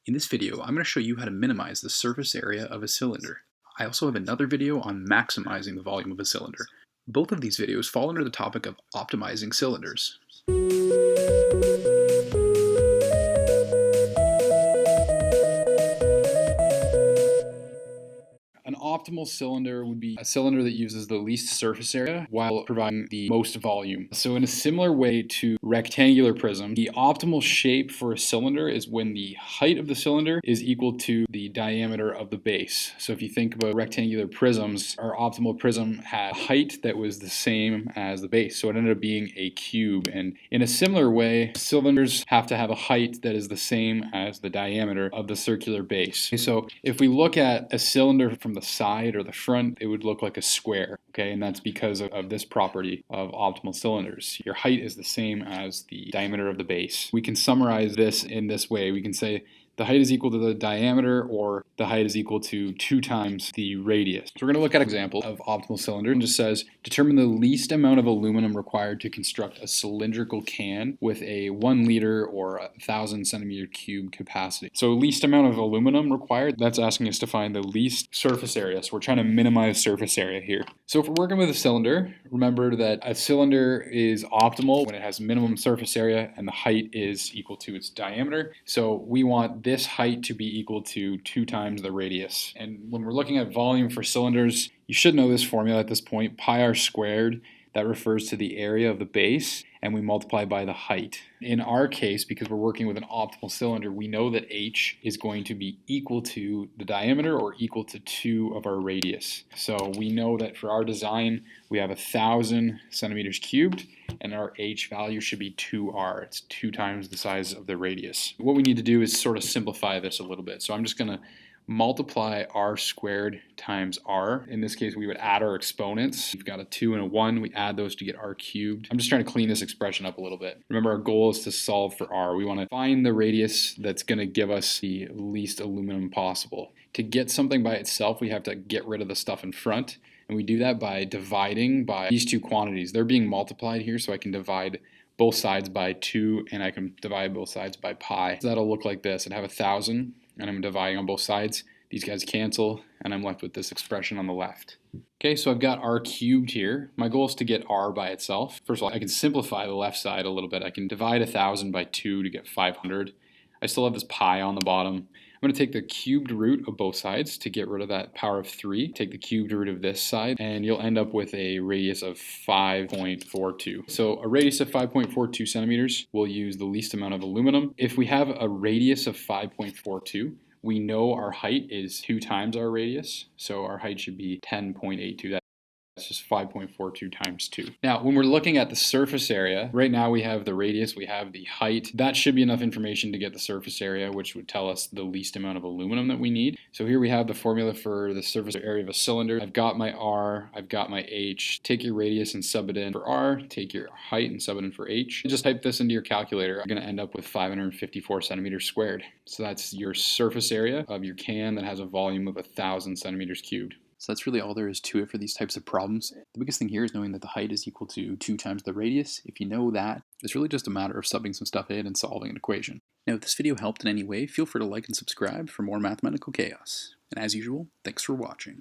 In this video, I'm going to show you how to minimize the surface area of a cylinder. I also have another video on maximizing the volume of a cylinder. Both of these videos fall under the topic of optimizing cylinders. An optimal cylinder would be a cylinder that uses the least surface area while providing the most volume. So in a similar way to rectangular prism, the optimal shape for a cylinder is when the height of the cylinder is equal to the diameter of the base. So if you think about rectangular prisms, our optimal prism had a height that was the same as the base. So it ended up being a cube. And in a similar way, cylinders have to have a height that is the same as the diameter of the circular base. So if we look at a cylinder from the side or the front, it would look like a square, okay? And that's because of this property of optimal cylinders. Your height is the same as the diameter of the base. We can summarize this in this way. We can say the height is equal to the diameter, or the height is equal to 2 times the radius. So we're going to look at an example of optimal cylinder, and just says determine the least amount of aluminum required to construct a cylindrical can with a 1 liter or 1,000 centimeter cube capacity. So least amount of aluminum required, that's asking us to find the least surface area. So we're trying to minimize surface area here. So if we're working with a cylinder, remember that a cylinder is optimal when it has minimum surface area and the height is equal to its diameter. So we want this height to be equal to 2 times the radius. And when we're looking at volume for cylinders, you should know this formula at this point. Pi r squared, that refers to the area of the base, and we multiply by the height. In our case, because we're working with an optimal cylinder, we know that h is going to be equal to the diameter or equal to 2 of our radius. So we know that for our design, we have 1,000 centimeters cubed, and our h value should be 2r. It's 2 times the size of the radius. What we need to do is sort of simplify this a little bit. So I'm just going to multiply r squared times r. In this case, we would add our exponents. We've got a 2 and a 1. We add those to get r cubed. I'm just trying to clean this expression up a little bit. Remember, our goal is to solve for r. We want to find the radius that's going to give us the least aluminum possible. To get something by itself, we have to get rid of the stuff in front. And we do that by dividing by these two quantities. They're being multiplied here, so I can divide both sides by 2, and I can divide both sides by pi. So that'll look like this. I'd have 1,000. And I'm dividing on both sides. These guys cancel, and I'm left with this expression on the left. Okay, so I've got r cubed here. My goal is to get r by itself. First of all, I can simplify the left side a little bit. I can divide 1,000 by 2 to get 500. I still have this pi on the bottom. I'm going to take the cubed root of both sides to get rid of that power of 3. Take the cubed root of this side, and you'll end up with a radius of 5.42. So a radius of 5.42 centimeters, we'll use the least amount of aluminum. If we have a radius of 5.42, we know our height is 2 times our radius, so our height should be 10.82. That's just 5.42 times 2. Now, when we're looking at the surface area, right now we have the radius, we have the height. That should be enough information to get the surface area, which would tell us the least amount of aluminum that we need. So here we have the formula for the surface area of a cylinder. I've got my r, I've got my h. Take your radius and sub it in for r. Take your height and sub it in for h. Just type this into your calculator. You're going to end up with 554 centimeters squared. So that's your surface area of your can that has a volume of 1,000 centimeters cubed. So that's really all there is to it for these types of problems. The biggest thing here is knowing that the height is equal to 2 times the radius. If you know that, it's really just a matter of subbing some stuff in and solving an equation. Now, if this video helped in any way, feel free to like and subscribe for more mathematical chaos. And as usual, thanks for watching.